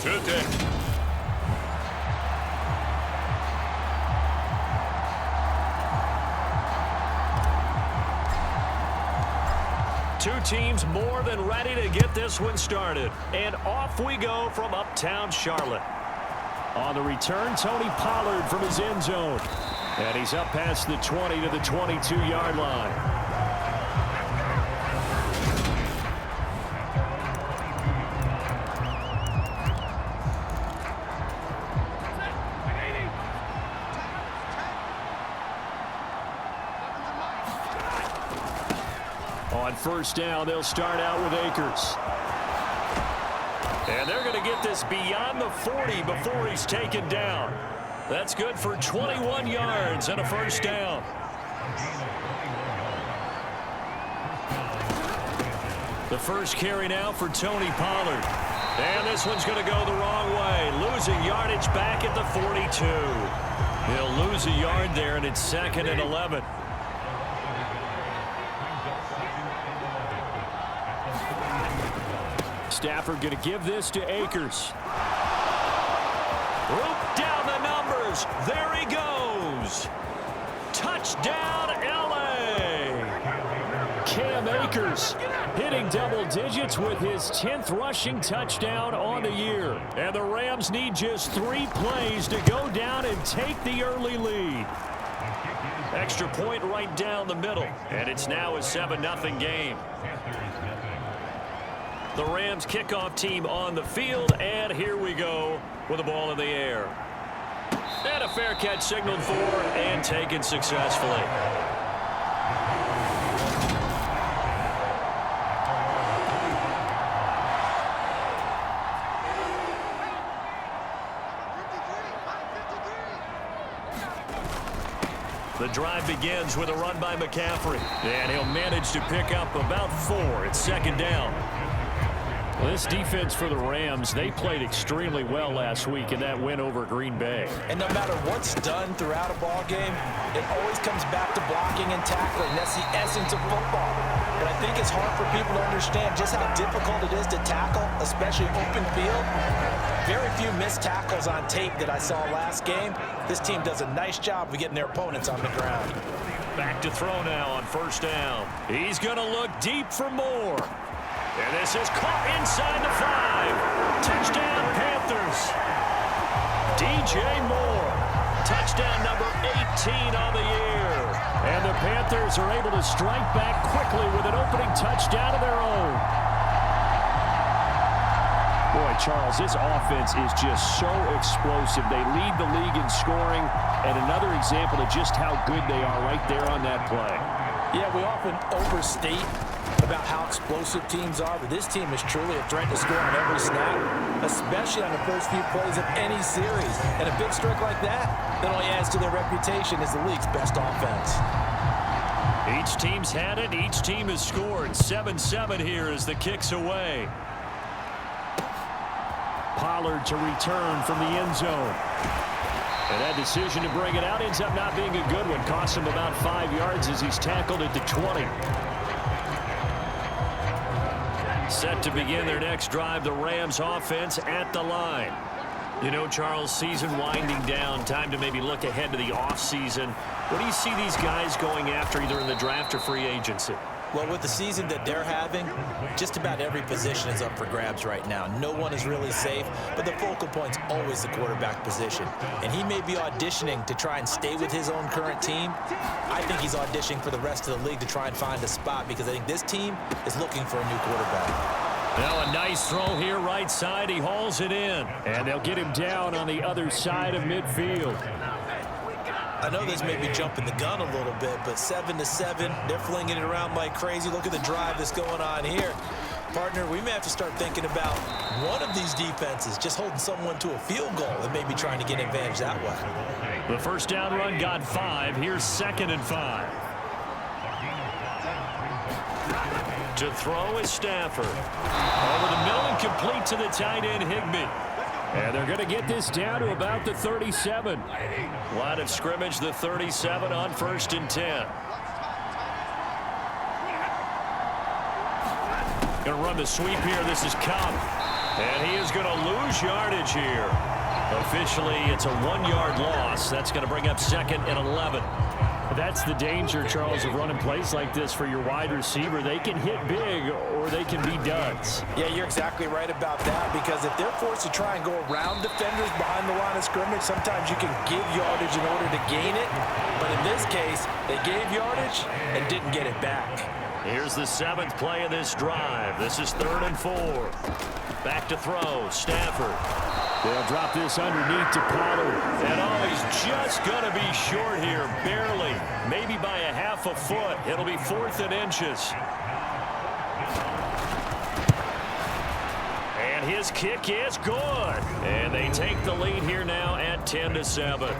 today. Two teams more than ready to get this one started. And off we go from uptown Charlotte. On the return, Tony Pollard from his end zone. And he's up past the 20 to the 22-yard line. On first down, they'll start out with Akers. And they're going to get this beyond the 40 before he's taken down. That's good for 21 yards and a first down. The first carry now for Tony Pollard. And this one's going to go the wrong way. Losing yardage back at the 42. He'll lose a yard there, and it's 2nd and 11. Stafford going to give this to Akers. Rope down the numbers. There he goes. Touchdown, L.A. Cam Akers hitting double digits with his 10th rushing touchdown on the year. And the Rams need just 3 plays to go down and take the early lead. Extra point right down the middle. And it's now a 7-0 game. The Rams kickoff team on the field, and here we go with the ball in the air. And a fair catch signaled for and taken successfully. The drive begins with a run by McCaffrey, and he'll manage to pick up about 4. It's 2nd down. Well, this defense for the Rams, they played extremely well last week in that win over Green Bay. And no matter what's done throughout a ball game, it always comes back to blocking and tackling. That's the essence of football. But I think it's hard for people to understand just how difficult it is to tackle, especially open field. Very few missed tackles on tape that I saw last game. This team does a nice job of getting their opponents on the ground. Back to throw now on first down. He's going to look deep for more. And this is caught inside the 5. Touchdown, Panthers. DJ Moore. Touchdown number 18 on the year. And the Panthers are able to strike back quickly with an opening touchdown of their own. Boy, Charles, this offense is just so explosive. They lead the league in scoring. And another example of just how good they are right there on that play. Yeah, we often overstate about how explosive teams are, but this team is truly a threat to score on every snap, especially on the first few plays of any series. And a big streak like that only adds to their reputation as the league's best offense. Each team's had it. Each team has scored. 7-7 here as the kick's away. Pollard to return from the end zone. And that decision to bring it out ends up not being a good one. Costs him about 5 yards as he's tackled at the 20. Set to begin their next drive, the Rams offense at the line. You know, Charles, season winding down, time to maybe look ahead to the offseason. What do you see these guys going after either in the draft or free agency? Well, with the season that they're having, just about every position is up for grabs right now. No one is really safe, but the focal point's always the quarterback position. And he may be auditioning to try and stay with his own current team. I think he's auditioning for the rest of the league to try and find a spot because I think this team is looking for a new quarterback. Now a nice throw here right side. He hauls it in. And they'll get him down on the other side of midfield. I know this may be jumping the gun a little bit, but 7-7, they're flinging it around like crazy. Look at the drive that's going on here. Partner, we may have to start thinking about one of these defenses just holding someone to a field goal and maybe trying to get an advantage that way. The first down run got 5. Here's 2nd and 5. To throw is Stafford. Over the middle and complete to the tight end, Higbee. And they're going to get this down to about the 37. Line of scrimmage, the 37 on 1st and 10. Going to run the sweep here. This is Cobb. And he is going to lose yardage here. Officially, it's a 1-yard loss. That's going to bring up 2nd and 11. That's the danger, Charles, of running plays like this for your wide receiver. They can hit big or they can be duds. Yeah, you're exactly right about that, because if they're forced to try and go around defenders behind the line of scrimmage, sometimes you can give yardage in order to gain it. But in this case, they gave yardage and didn't get it back. Here's the 7th play of this drive. This is 3rd and 4. Back to throw, Stafford. They'll drop this underneath to Pollard. And he's just going to be short here, barely. Maybe by a half a foot. It'll be 4th and inches. And his kick is good. And they take the lead here now at 10-7.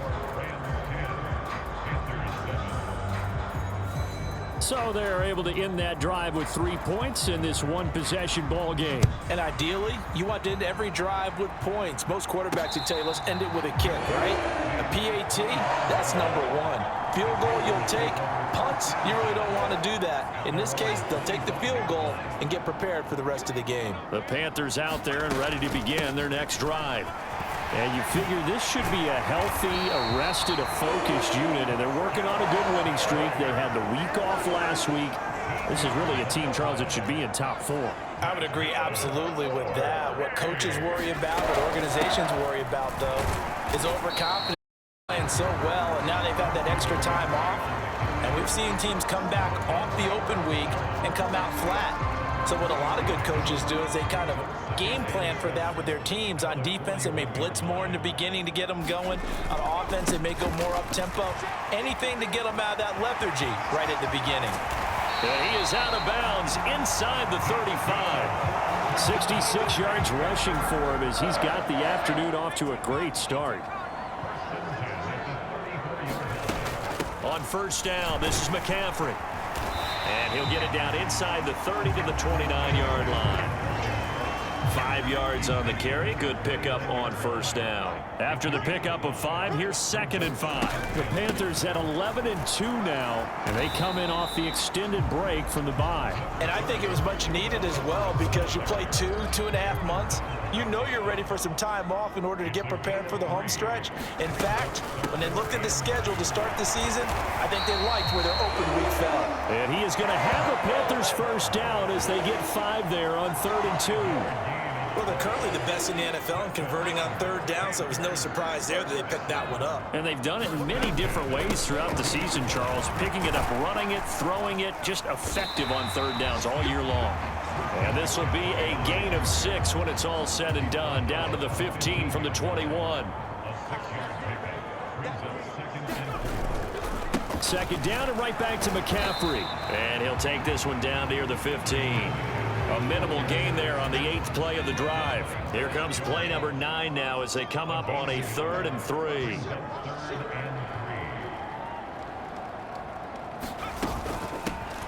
So they're able to end that drive with 3 points in this one-possession ball game. And ideally, you want to end every drive with points. Most quarterbacks would tell you, let's end it with a kick, right? A PAT, that's number 1. Field goal you'll take. Punts, you really don't want to do that. In this case, they'll take the field goal and get prepared for the rest of the game. The Panthers out there and ready to begin their next drive. And you figure this should be a healthy, arrested, a focused unit, and they're working on a good winning streak. They had the week off last week. This is really a team, Charles, that should be in top 4. I would agree absolutely with that. What coaches worry about, what organizations worry about, though, is overconfidence, playing so well, and now they've had that extra time off. And we've seen teams come back off the open week and come out flat. So what a lot of good coaches do is they kind of game plan for that with their teams. On defense, they may blitz more in the beginning to get them going. On offense, they may go more up-tempo. Anything to get them out of that lethargy right at the beginning. And he is out of bounds inside the 35. 66 yards rushing for him as he's got the afternoon off to a great start. On 1st down, this is McCaffrey. And he'll get it down inside the 30 to the 29-yard line. 5 yards on the carry. Good pickup on 1st down. After the pickup of 5, here's 2nd and 5. The Panthers at 11-2 now, and they come in off the extended break from the bye. And I think it was much needed as well, because you play 2.5 months. You know you're ready for some time off in order to get prepared for the home stretch. In fact, when they looked at the schedule to start the season, I think they liked where their open week fell. And he is going to have the Panthers 1st down as they get 5 there on 3rd and 2. Well, they're currently the best in the NFL in converting on 3rd down, so it was no surprise there that they picked that one up. And they've done it in many different ways throughout the season, Charles. Picking it up, running it, throwing it, just effective on 3rd downs all year long. And this will be a gain of 6 when it's all said and done, down to the 15 from the 21. 2nd down and right back to McCaffrey. And he'll take this one down near the 15. A minimal gain there on the 8th play of the drive. Here comes play number 9 now as they come up on a 3rd and 3.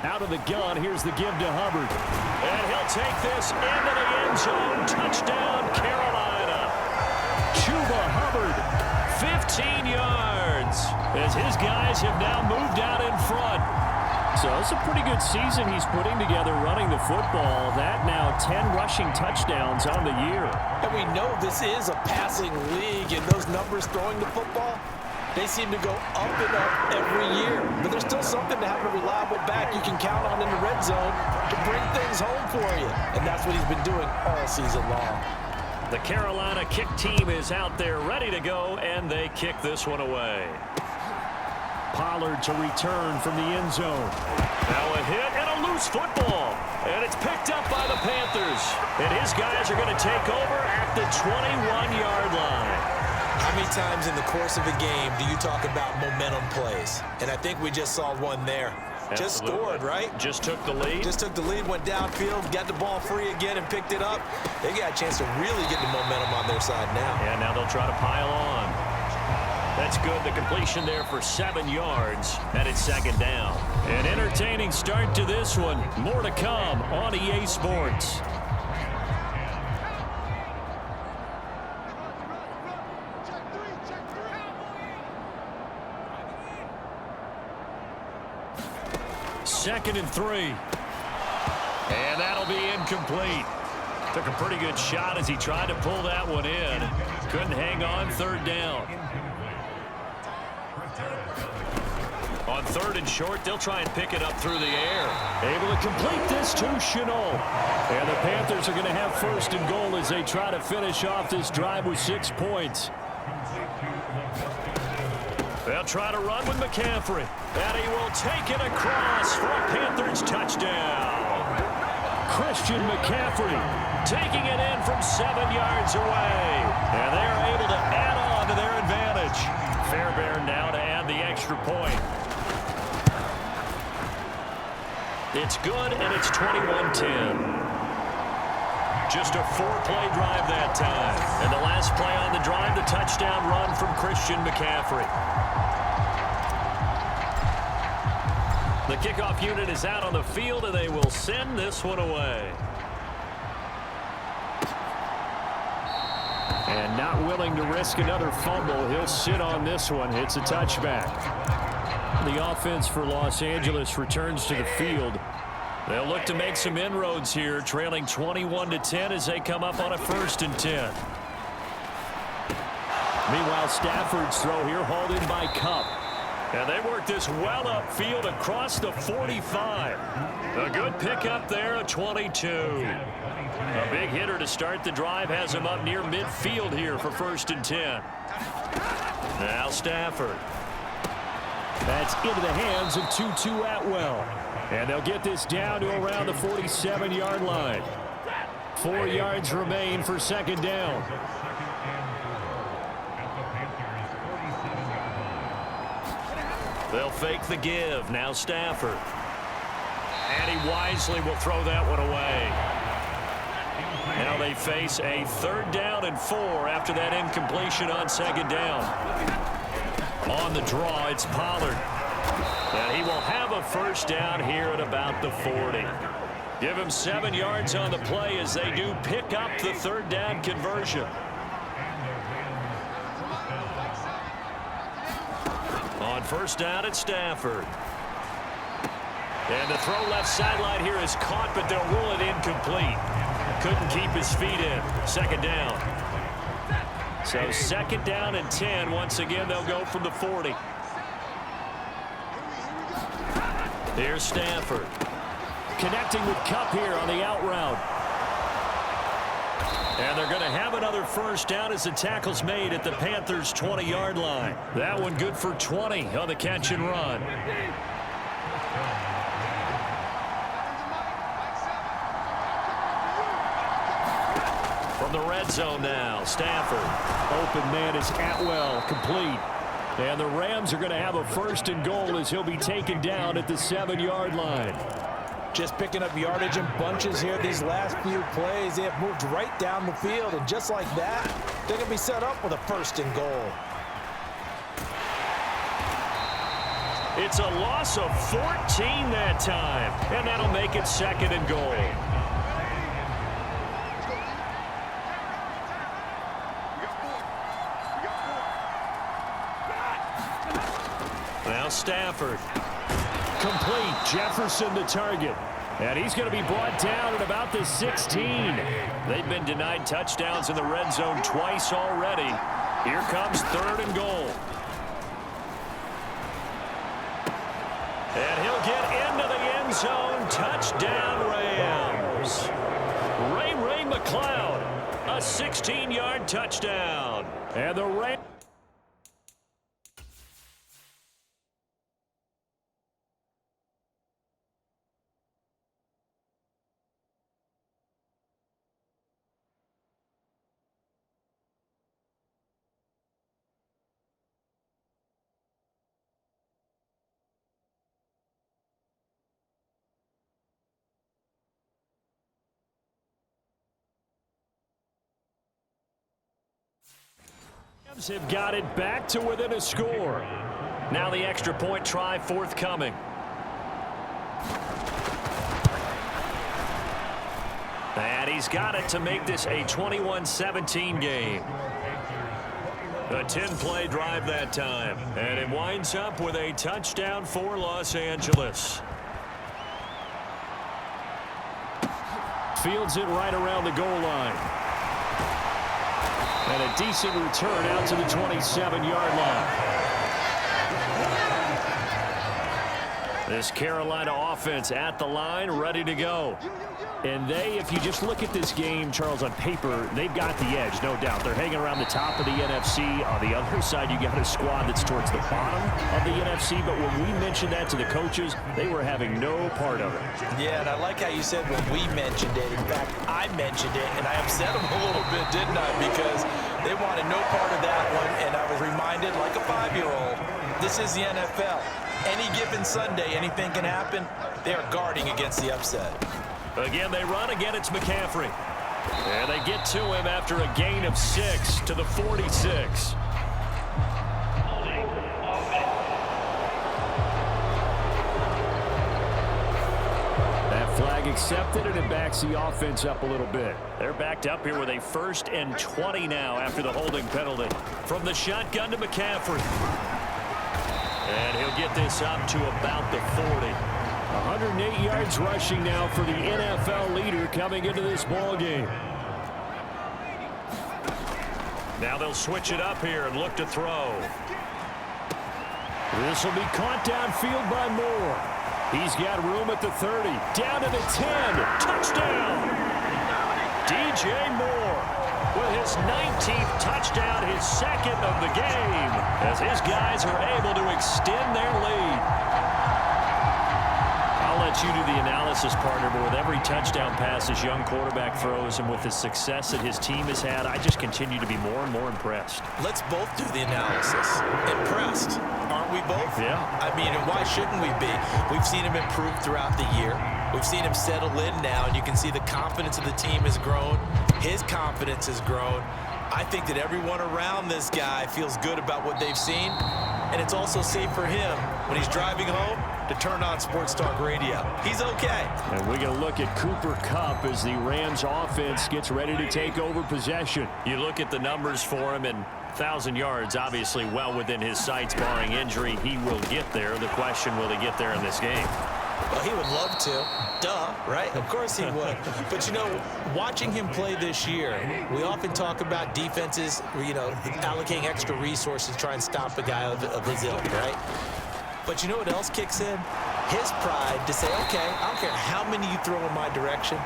Out of the gun, here's the give to Hubbard. And he'll take this into the end zone. Touchdown, Carolina. Chuba Hubbard, 15 yards, as his guys have now moved out in front. So it's a pretty good season he's putting together running the football. That now 10 rushing touchdowns on the year. And we know this is a passing league, and those numbers throwing the football, they seem to go up and up every year. But there's still something to have a reliable back you can count on in the red zone to bring things home for you. And that's what he's been doing all season long. The Carolina kick team is out there ready to go, and they kick this one away. Pollard to return from the end zone. Now a hit and a loose football. And it's picked up by the Panthers. And his guys are going to take over at the 21-yard line. How many times in the course of a game do you talk about momentum plays? And I think we just saw one there. Absolutely. Just scored, right? Just took the lead. Just took the lead, went downfield, got the ball free again and picked it up. They got a chance to really get the momentum on their side now. And now they'll try to pile on. That's good. The completion there for 7 yards, and it's 2nd down. An entertaining start to this one. More to come on EA Sports. Second and 3. And that'll be incomplete. Took a pretty good shot as he tried to pull that one in. Couldn't hang on third down. On third and short, they'll try and pick it up through the air. Able to complete this to Chenault. And the Panthers are going to have first and goal as they try to finish off this drive with 6 points. They'll try to run with McCaffrey. And he will take it across for a Panthers touchdown. Christian McCaffrey taking it in from 7 yards away. And they're able to add on to their advantage. Fairbairn now to add the extra point. It's good, and it's 21-10. Just a 4-play drive that time. And the last play on the drive, the touchdown run from Christian McCaffrey. The kickoff unit is out on the field, and they will send this one away. And not willing to risk another fumble, he'll sit on this one. It's a touchback. The offense for Los Angeles returns to the field. They'll look to make some inroads here, trailing 21-10 as they come up on a 1st and 10. Meanwhile, Stafford's throw here hauled in by Kupp. And they work this well upfield across the 45. A good pickup there, a 22. A big hitter to start the drive has him up near midfield here for 1st and 10. Now Stafford. That's into the hands of Tutu Atwell. And they'll get this down to around the 47-yard line. 4 yards remain for 2nd down. They'll fake the give. Now Stafford. And he wisely will throw that one away. Now they face a 3rd down and 4 after that incompletion on 2nd down. On the draw, it's Pollard. And he will have a 1st down here at about the 40. Give him 7 yards on the play as they do pick up the 3rd down conversion. On 1st down, it's Stafford. And the throw left sideline here is caught, but they'll rule it incomplete. Couldn't keep his feet in. 2nd down. So 2nd down and 10. Once again, they'll go from the 40. Here's Stafford. Connecting with Kupp here on the out route. And they're going to have another 1st down as the tackle's made at the Panthers' 20-yard line. That one good for 20 on the catch and run. From the red zone now, Stafford. Open man is Atwell, complete. And the Rams are going to have a 1st and goal as he'll be taken down at the 7-yard line. Just picking up yardage in bunches here these last few plays. They have moved right down the field, and just like that, they're going to be set up with a 1st and goal. It's a loss of 14 that time, and that'll make it 2nd and goal. Now Stafford. Complete. Jefferson the target. And he's going to be brought down at about the 16. They've been denied touchdowns in the red zone twice already. Here comes 3rd and goal. And he'll get into the end zone. Touchdown Rams. Ray McCloud. A 16-yard touchdown. And the Rams. Have got it back to within a score. Now the extra point try forthcoming. And he's got it to make this a 21-17 game. A 10-play drive that time. And it winds up with a touchdown for Los Angeles. Fields it right around the goal line. And a decent return out to the 27-yard line. This Carolina offense at the line, ready to go. And if you just look at this game, Charles, on paper, they've got the edge, no doubt. They're hanging around the top of the NFC. On the other side, you got a squad that's towards the bottom of the NFC. But when we mentioned that to the coaches, they were having no part of it. Yeah, and I like how you said when we mentioned it. In fact, I mentioned it, and I upset them a little bit, didn't I? Because they wanted no part of that one, and I was reminded, like a 5-year-old, this is the NFL. Any given Sunday, anything can happen. They are guarding against the upset. Again, they run. Again, it's McCaffrey. And they get to him after a gain of 6 to the 46. That flag accepted, and it backs the offense up a little bit. They're backed up here with a 1st and 20 now after the holding penalty. From the shotgun to McCaffrey. And he'll get this up to about the 40. 108 yards rushing now for the NFL leader coming into this ball game. Now they'll switch it up here and look to throw. This will be caught downfield by Moore. He's got room at the 30. Down to the 10. Touchdown! DJ Moore with his 19th touchdown, his 2nd of the game, as his guys are able to extend their lead. I'll let you do the analysis, partner, but with every touchdown pass this young quarterback throws and with the success that his team has had, I just continue to be more and more impressed. Let's both do the analysis. Impressed, aren't we both? Yeah. I mean, and why shouldn't we be? We've seen him improve throughout the year. We've seen him settle in now, and you can see the confidence of the team has grown. His confidence has grown. I think that everyone around this guy feels good about what they've seen, and it's also safe for him when he's driving home to turn on Sports Talk Radio. He's okay. And we're going to look at Cooper Kupp as the Rams offense gets ready to take over possession. You look at the numbers for him, and 1,000 yards, obviously well within his sights, barring injury. He will get there. The question, will he get there in this game? Well, he would love to. Duh, right? Of course he would. But, you know, watching him play this year, we often talk about defenses, you know, allocating extra resources to try and stop a guy of his ilk, right? But you know what else kicks in? His pride to say, okay, I don't care how many you throw in my direction,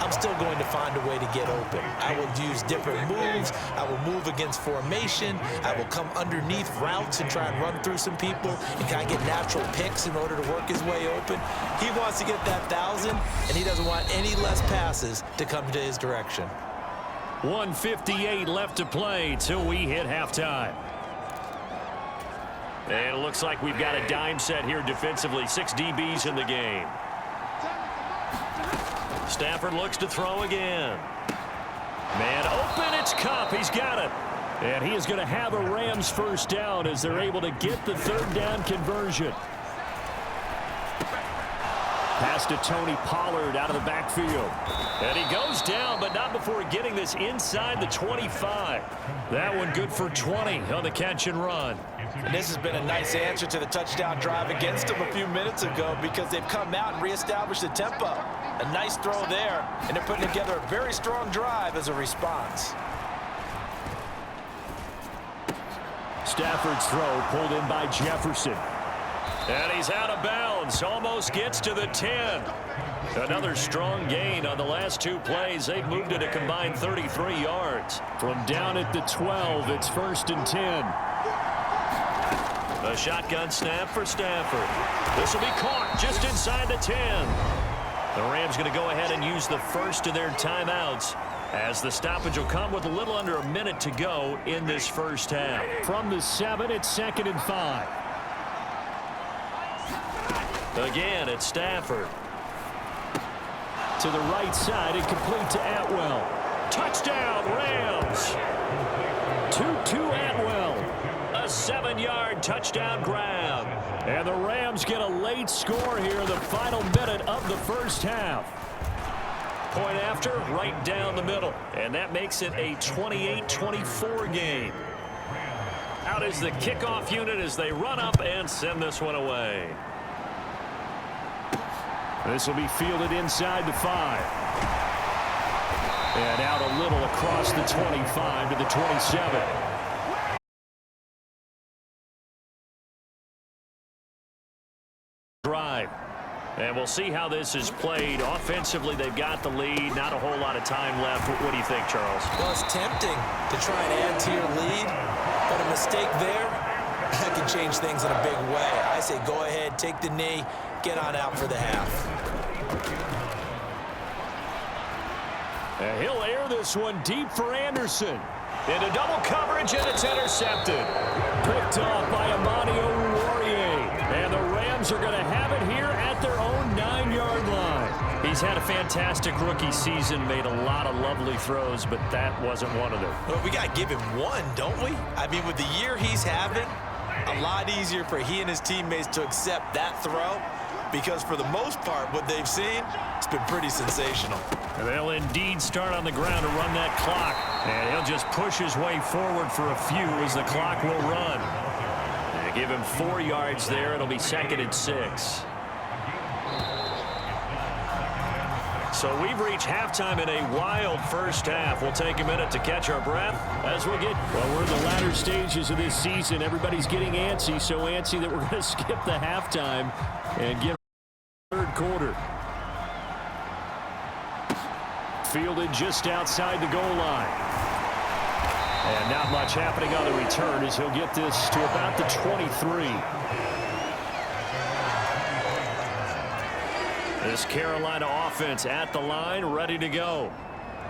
I'm still going to find a way to get open. I will use different moves. I will move against formation. I will come underneath routes and try and run through some people and kind of get natural picks in order to work his way open. He wants to get that 1,000, and he doesn't want any less passes to come to his direction. 1:58 left to play till we hit halftime. And it looks like we've got a dime set here defensively. 6 DBs in the game. Stafford looks to throw again. Man open, it's Kupp. He's got it. And he is going to have a Rams first down as they're able to get the 3rd down conversion. Pass to Tony Pollard out of the backfield. And he goes down, but not before getting this inside the 25. That one good for 20 on the catch and run. And this has been a nice answer to the touchdown drive against them a few minutes ago because they've come out and reestablished the tempo. A nice throw there, and they're putting together a very strong drive as a response. Stafford's throw pulled in by Jefferson. And he's out of bounds, almost gets to the 10. Another strong gain on the last 2 plays. They've moved it a combined 33 yards. From down at the 12, it's 1st and 10. A shotgun snap for Stafford. This will be caught just inside the 10. The Rams going to go ahead and use the first of their timeouts as the stoppage will come with a little under a minute to go in this first half. From the 7, it's 2nd and 5. Again, it's Stafford. To the right side, and complete to Atwell. Touchdown, Rams. 2-2 Atwell. A 7-yard touchdown grab. And the Rams get a late score here in the final minute of the first half. Point after, right down the middle. And that makes it a 28-24 game. Out is the kickoff unit as they run up and send this one away. This will be fielded inside the 5. And out a little across the 25 to the 27. Drive. And we'll see how this is played. Offensively, they've got the lead. Not a whole lot of time left. What do you think, Charles? Well, it's tempting to try and add to your lead, but a mistake there, that can change things in a big way. I say go ahead, take the knee, get on out for the half. And he'll air this one deep for Anderson. Into double coverage, and it's intercepted. Picked off by Amani Oruwariye. And the Rams are going to have it here at their own 9-yard line. He's had a fantastic rookie season, made a lot of lovely throws, but that wasn't one of them. Well, we got to give him one, don't we? I mean, with the year he's having, a lot easier for he and his teammates to accept that throw, because for the most part, what they've seen, it's been pretty sensational. And they'll indeed start on the ground to run that clock. And he'll just push his way forward for a few as the clock will run. And give him 4 yards there. It'll be 2nd and 6. So we've reached halftime in a wild first half. We'll take a minute to catch our breath as we'll get, well, we're in the latter stages of this season. Everybody's getting antsy, so antsy that we're going to skip the halftime and give the third quarter. Fielded just outside the goal line. And not much happening on the return as he'll get this to about the 23. This Carolina offense at the line, ready to go.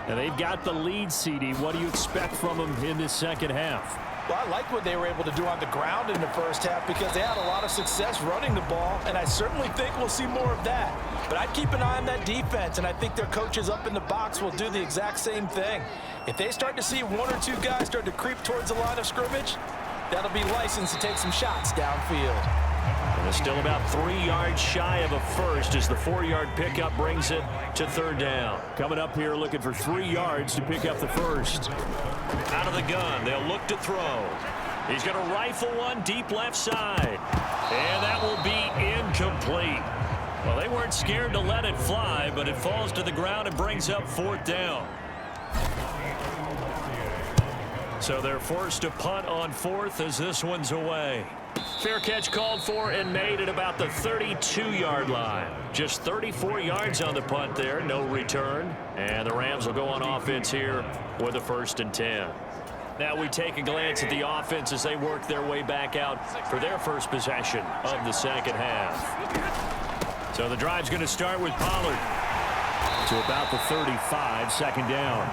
And they've got the lead, CD. What do you expect from them in this second half? Well, I like what they were able to do on the ground in the first half because they had a lot of success running the ball, and I certainly think we'll see more of that. But I'd keep an eye on that defense, and I think their coaches up in the box will do the exact same thing. If they start to see 1 or 2 guys start to creep towards the line of scrimmage, that'll be licensed to take some shots downfield. And it's still about 3 yards shy of a first as the 4-yard pickup brings it to 3rd down. Coming up here looking for 3 yards to pick up the first. Out of the gun, they'll look to throw. He's going to rifle one deep left side. And that will be incomplete. Well, they weren't scared to let it fly, but it falls to the ground and brings up 4th down. So they're forced to punt on 4th as this one's away. Fair catch called for and made at about the 32-yard line. Just 34 yards on the punt there, no return. And the Rams will go on offense here with a 1st and 10. Now we take a glance at the offense as they work their way back out for their first possession of the second half. So the drive's going to start with Pollard to about the 35, 2nd down.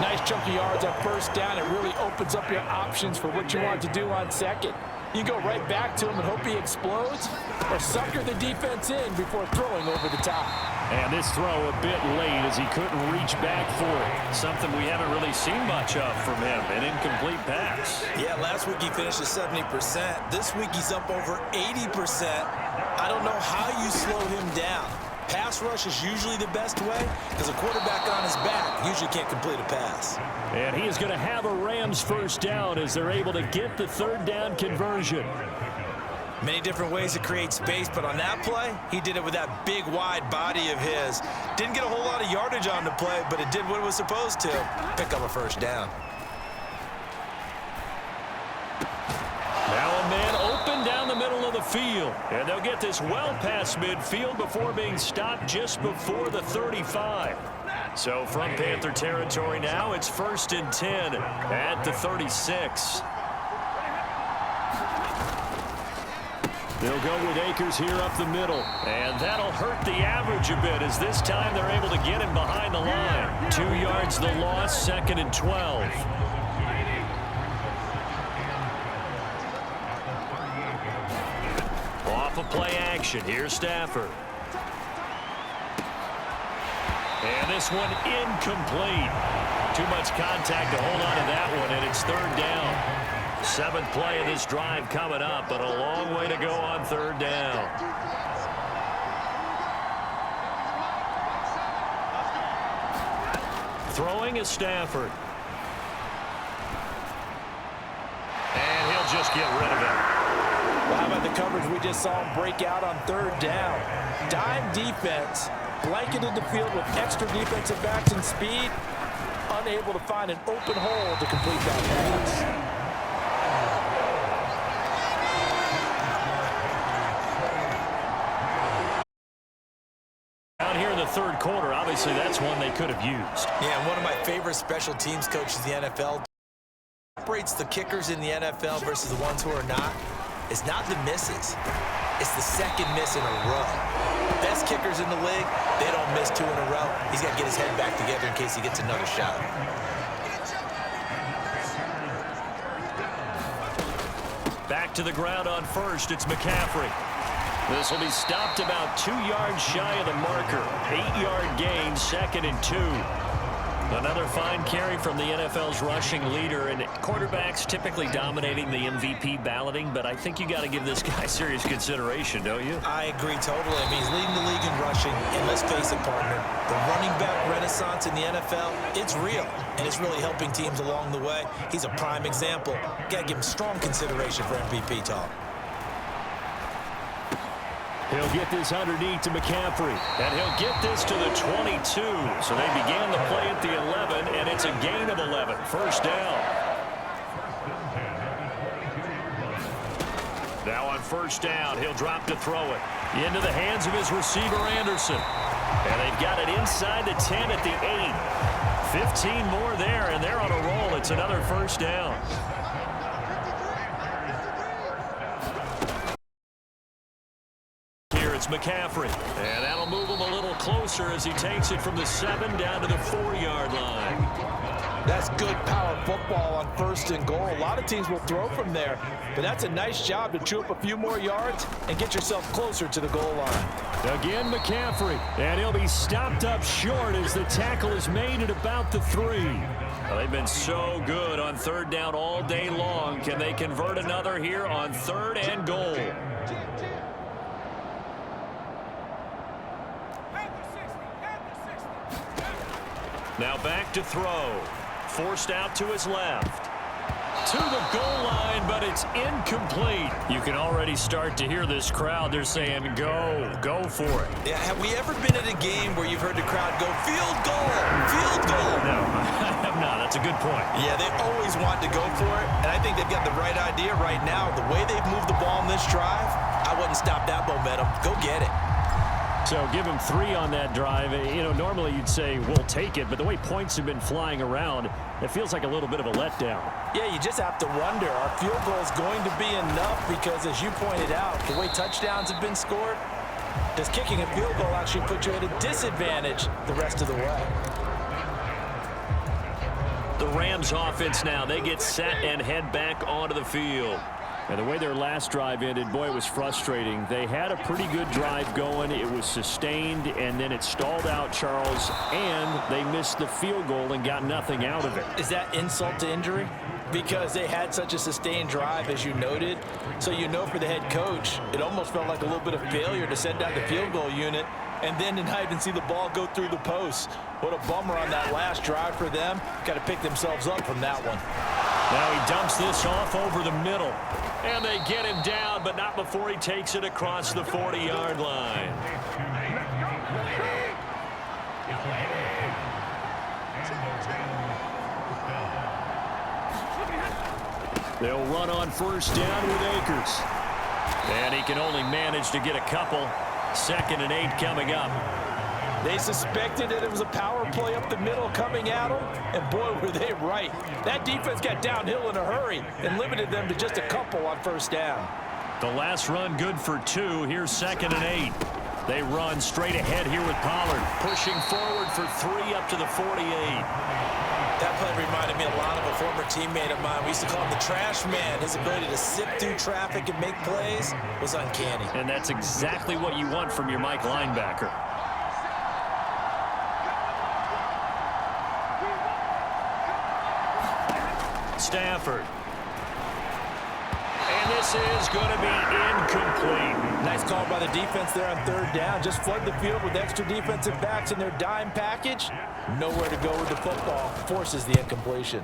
Nice chunky yards on 1st down. It really opens up your options for what you want to do on 2nd. You go right back to him and hope he explodes, or sucker the defense in before throwing over the top. And this throw a bit late as he couldn't reach back for it. Something we haven't really seen much of from him, an incomplete pass. Yeah, last week he finished at 70%. This week he's up over 80%. I don't know how you slow him down. Pass rush is usually the best way because a quarterback on his back usually can't complete a pass. And he is going to have a Rams 1st down as they're able to get the 3rd down conversion. Many different ways to create space, but on that play, he did it with that big, wide body of his. Didn't get a whole lot of yardage on the play, but it did what it was supposed to, pick up a 1st down. Now a man open down the middle of the field. And they'll get this well past midfield before being stopped just before the 35. So from Panther territory now, it's 1st and 10 at the 36. They'll go with Akers here up the middle. And that'll hurt the average a bit as this time they're able to get him behind the line. 2 yards the loss, 2nd and 12. Off of play action. Here's Stafford. And this one incomplete. Too much contact to hold on to that one, and it's 3rd down. 7th play of this drive coming up, but a long way to go on 3rd down. Throwing is Stafford. And he'll just get rid of it. Well, how about the coverage we just saw him break out on 3rd down? Dime defense, blanketed the field with extra defensive backs and speed. unable to find an open hole to complete that pass. Out here in the third quarter, obviously that's one they could have used. Yeah, and one of my favorite special teams coaches in the NFL separates the kickers in the NFL versus the ones who are not. It's not the misses. It's the second miss in a row. Best kickers in the league, they don't miss 2 in a row. He's got to get his head back together in case he gets another shot. Back to the ground on first, it's McCaffrey. This will be stopped about 2 yards shy of the marker. 8-yard gain, 2nd and 2. Another fine carry from the NFL's rushing leader, and quarterbacks typically dominating the MVP balloting, but I think you got to give this guy serious consideration, don't you? I agree totally. I mean, he's leading the league in rushing, and let's face it, partner, the running back renaissance in the NFL, it's real, and it's really helping teams along the way. He's a prime example. Got to give him strong consideration for MVP talk. He'll get this underneath to McCaffrey, and he'll get this to the 22. So they began the play at the 11, and it's a gain of 11. First down. Now on first down, he'll drop to throw it into the hands of his receiver, Anderson. And they've got it inside the 10 at the 8. 15 more there, and they're on a roll. It's another first down. It's McCaffrey, and that'll move him a little closer as he takes it from the 7 down to the 4-yard line. That's good power football on 1st and goal. A lot of teams will throw from there, but that's a nice job to chew up a few more yards and get yourself closer to the goal line. Again, McCaffrey, and he'll be stopped up short as the tackle is made at about the 3. Well, they've been so good on 3rd down all day long. Can they convert another here on 3rd and goal? Now back to throw. Forced out to his left. To the goal line, but it's incomplete. You can already start to hear this crowd. They're saying, go for it. Yeah, have we ever been at a game where you've heard the crowd go, field goal, field goal? No, I have not. That's a good point. Yeah, they always want to go for it, and I think they've got the right idea right now. The way they've moved the ball in this drive, I wouldn't stop that momentum. Go get it. So give him 3 on that drive. You know, normally you'd say, we'll take it, but the way points have been flying around, it feels like a little bit of a letdown. Yeah, you just have to wonder, are field goals going to be enough? Because as you pointed out, the way touchdowns have been scored, does kicking a field goal actually put you at a disadvantage the rest of the way? The Rams offense now, they get set and head back onto the field. And the way their last drive ended, boy, it was frustrating. They had a pretty good drive going. It was sustained, and then it stalled out, Charles, and they missed the field goal and got nothing out of it. Is that insult to injury? Because they had such a sustained drive, as you noted. So you know for the head coach, it almost felt like a little bit of failure to send out the field goal unit and then to not even see the ball go through the posts. What a bummer on that last drive for them. Got to pick themselves up from that one. Now he dumps this off over the middle. And they get him down, but not before he takes it across the 40-yard line. They'll run on first down with Akers. And he can only manage to get a couple. 2nd and 8 coming up. They suspected that it was a power play up the middle coming at them, and boy, were they right. That defense got downhill in a hurry and limited them to just a couple on first down. The last run good for 2. Here's 2nd and 8. They run straight ahead here with Pollard, pushing forward for 3 up to the 48. That play reminded me a lot of a former teammate of mine. We used to call him the trash man. His ability to sift through traffic and make plays was uncanny. And that's exactly what you want from your Mike linebacker. Stafford. And this is going to be incomplete. Nice call by the defense there on 3rd down. Just flood the field with extra defensive backs in their dime package. Nowhere to go with the football. Forces the incompletion.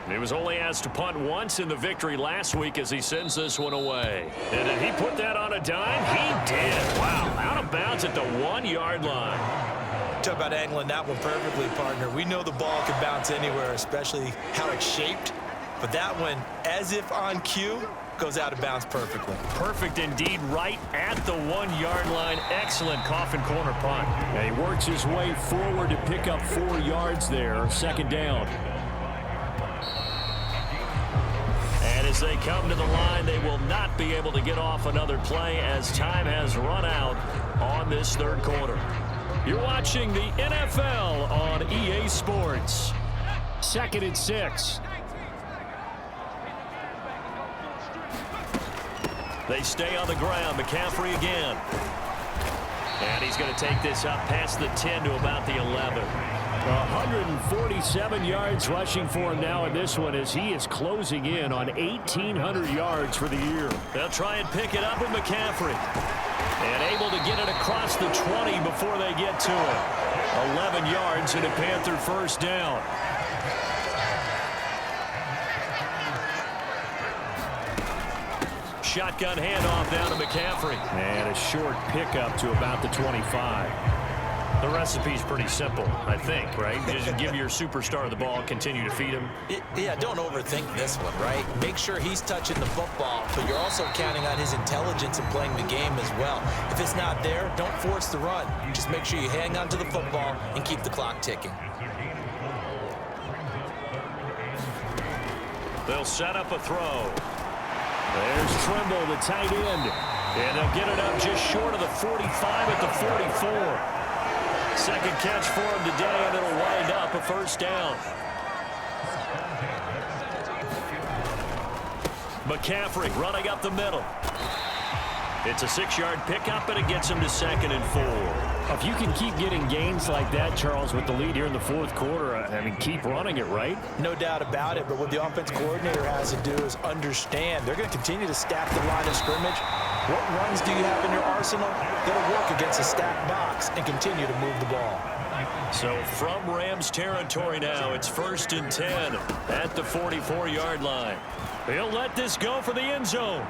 He was only asked to punt once in the victory last week as he sends this one away. And did he put that on a dime? He did. Wow, out of bounds at the 1-yard line. Talk about angling that one perfectly, partner. We know the ball can bounce anywhere, especially how it's shaped. But that one, as if on cue, goes out of bounds perfectly. Perfect indeed, right at the 1-yard line. Excellent coffin corner punt. And he works his way forward to pick up 4 yards there. Second down. And as they come to the line, they will not be able to get off another play as time has run out on this third quarter. You're watching the NFL on EA Sports. 2nd and 6. They stay on the ground. McCaffrey again. And he's going to take this up past the 10 to about the 11. 147 yards rushing for him now in this one as he is closing in on 1,800 yards for the year. They'll try and pick it up with McCaffrey. And able to get it across the 20 before they get to it. 11 yards and a Panther first down. Shotgun handoff down to McCaffrey. And a short pickup to about the 25. The recipe's pretty simple, I think, right? Just give your superstar the ball, continue to feed him. Yeah, don't overthink this one, right? Make sure he's touching the football, but you're also counting on his intelligence in playing the game as well. If it's not there, don't force the run. Just make sure you hang on to the football and keep the clock ticking. They'll set up a throw. There's Trimble, the tight end. And they'll get it up just short of the 45 at the 44. Second catch for him today, and it'll wind up a first down. McCaffrey running up the middle. It's a 6-yard pickup, and it gets him to 2nd and 4. If you can keep getting gains like that, Charles, with the lead here in the fourth quarter, I mean, keep running it, right? No doubt about it, but what the offense coordinator has to do is understand they're going to continue to stack the line of scrimmage. What runs do you have in your arsenal that'll work against a stacked box and continue to move the ball? So from Rams territory now, it's 1st and 10 at the 44-yard line. He'll let this go for the end zone.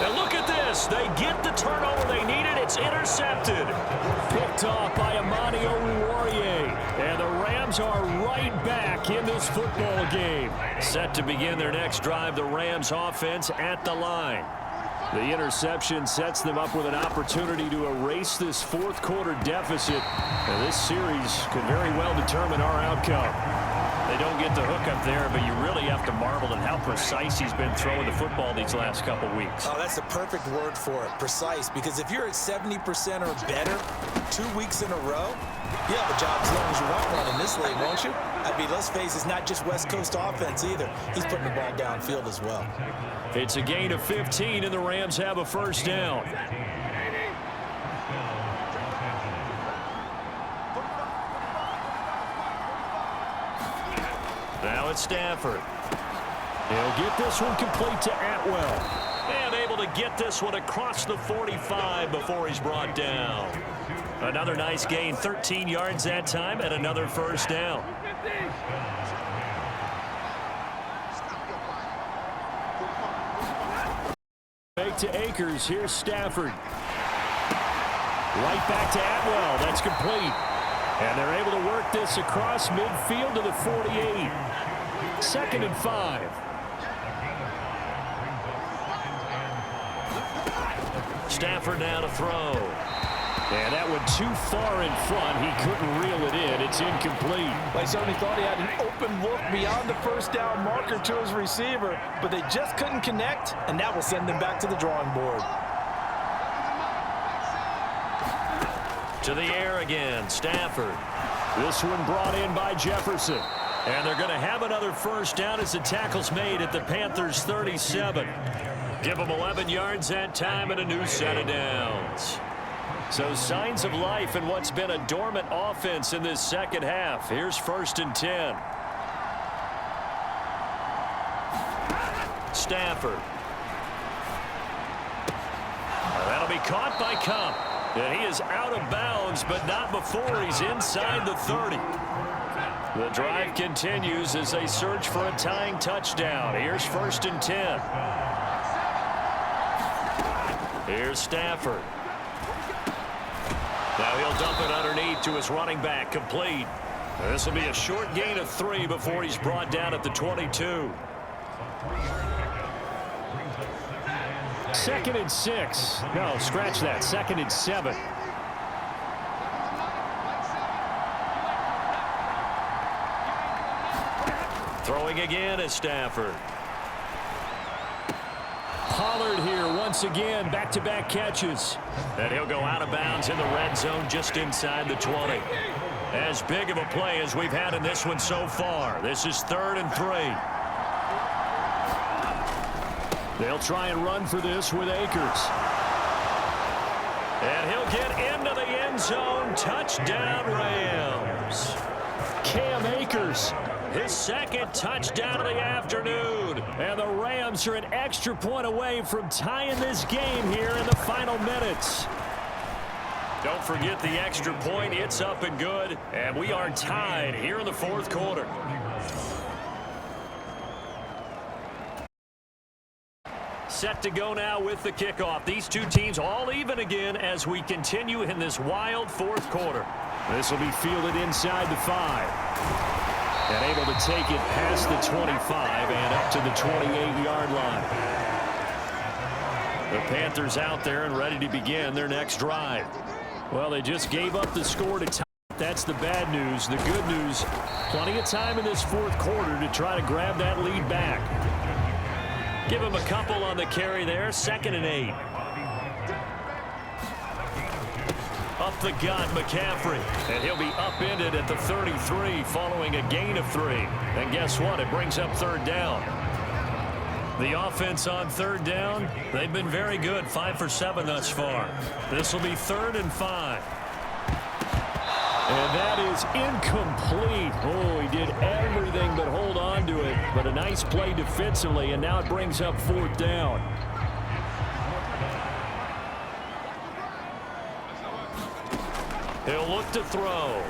And look at this. They get the turnover they needed. It's intercepted. Picked off by Amani Oruwariye. And the Rams are right back in this football game. Set to begin their next drive, the Rams offense at the line. The interception sets them up with an opportunity to erase this fourth quarter deficit. And this series could very well determine our outcome. They don't get the hook up there, but you really have to marvel at how precise he's been throwing the football these last couple weeks. Oh, that's the perfect word for it, precise. Because if you're at 70% or better 2 weeks in a row, you have a job as long as you want one in this league, won't you? I mean, let's face it, it's not just West Coast offense either. He's putting the ball downfield as well. It's a gain of 15, and the Rams have a first down. Now it's Stafford. He'll get this one complete to Atwell. And able to get this one across the 45 before he's brought down. Another nice gain, 13 yards that time, and another first down. Fake to Akers. Here's Stafford. Right back to Atwell. That's complete. And they're able to work this across midfield to the 48. 2nd and 5. Stafford now to throw. And that one too far in front. He couldn't reel it in. It's incomplete. They certainly thought he had an open look beyond the first down marker to his receiver, but they just couldn't connect, and that will send them back to the drawing board. To the air again, Stafford. This one brought in by Jefferson. And they're going to have another first down as the tackle's made at the Panthers' 37. Give them 11 yards that time and a new set of downs. So signs of life in what's been a dormant offense in this second half. Here's 1st and 10. Stafford. That'll be caught by Cup. And he is out of bounds, but not before he's inside the 30. The drive continues as they search for a tying touchdown. Here's 1st and 10. Here's Stafford. Now he'll dump it underneath to his running back, complete. This will be a short gain of 3 before he's brought down at the 22. 2nd and 6. No, scratch that. 2nd and 7. Throwing again is Stafford. Pollard here once again, back-to-back catches. And he'll go out of bounds in the red zone just inside the 20. As big of a play as we've had in this one so far. This is 3rd and 3. They'll try and run for this with Akers. And he'll get into the end zone. Touchdown, Rams. Cam Akers, his 2nd touchdown of the afternoon. And the Rams are an extra point away from tying this game here in the final minutes. Don't forget the extra point. It's up and good. And we are tied here in the 4th quarter. Set to go now with the kickoff. These two teams all even again as we continue in this wild 4th quarter. This will be fielded inside the 5. And able to take it past the 25 and up to the 28-yard line. The Panthers out there and ready to begin their next drive. Well, they just gave up the score to tie. That's the bad news. The good news, plenty of time in this 4th quarter to try to grab that lead back. Give him a couple on the carry there. 2nd and 8. Up the gut, McCaffrey. And he'll be upended at the 33 following a gain of 3. And guess what? It brings up 3rd down. The offense on 3rd down, they've been very good. 5 for 7 thus far. This will be 3rd and 5. And that is incomplete. Oh, he did everything but hold on to it. But a nice play defensively, and now it brings up 4th down. He'll look to throw.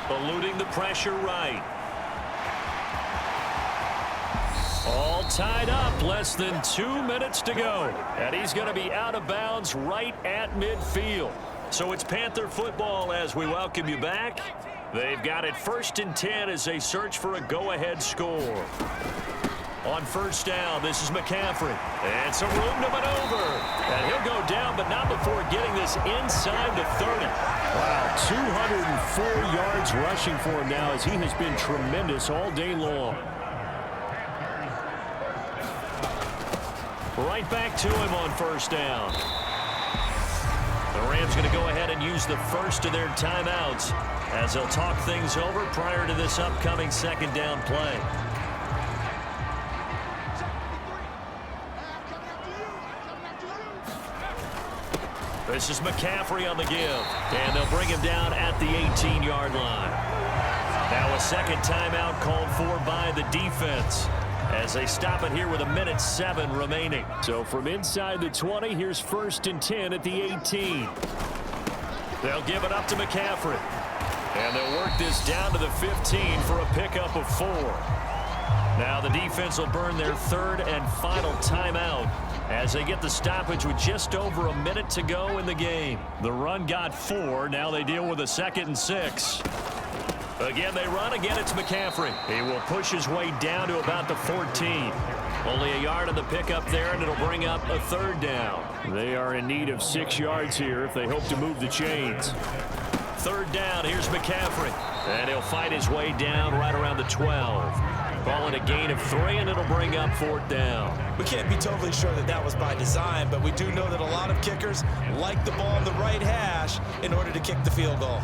Eluding the pressure right. All tied up. Less than 2 minutes to go. And he's going to be out of bounds right at midfield. So it's Panther football as we welcome you back. They've got it 1st and 10 as they search for a go-ahead score. On 1st down, this is McCaffrey. And some room to maneuver. And he'll go down, but not before getting this inside the 30. Wow, 204 yards rushing for him now as he has been tremendous all day long. Right back to him on 1st down. The Rams going to go ahead and use the first of their timeouts as they'll talk things over prior to this upcoming 2nd down play. This is McCaffrey on the give, and they'll bring him down at the 18-yard line. Now a 2nd timeout called for by the defense as they stop it here with 1:07 remaining. So from inside the 20, here's 1st and 10 at the 18. They'll give it up to McCaffrey. And they'll work this down to the 15 for a pickup of 4. Now the defense will burn their 3rd and final timeout as they get the stoppage with just over a minute to go in the game. The run got 4. Now they deal with a 2nd and 6. Again, they run. Again, it's McCaffrey. He will push his way down to about the 14. Only a yard on the pickup there, and it'll bring up a 3rd down. They are in need of 6 yards here if they hope to move the chains. 3rd down, here's McCaffrey. And he'll fight his way down right around the 12. Calling a gain of 3, and it'll bring up 4th down. We can't be totally sure that that was by design, but we do know that a lot of kickers like the ball on the right hash in order to kick the field goal.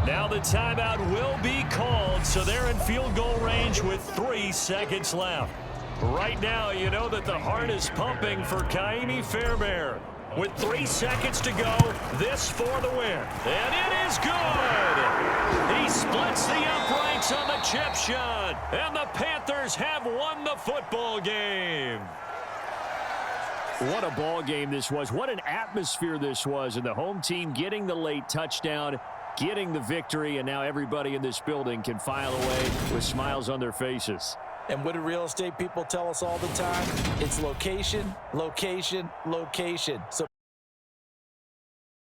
Now the timeout will be called, so they're in field goal range with 3 seconds left. Right now, you know that the heart is pumping for Kaimi Fairbairn. With 3 seconds to go, this for the win. And it is good! He splits the uprights on the chip shot, and the Panthers have won the football game. What a ball game this was. What an atmosphere this was, and the home team getting the late touchdown, getting the victory, and now everybody in this building can file away with smiles on their faces. And what do real estate people tell us all the time? It's location, location, location. So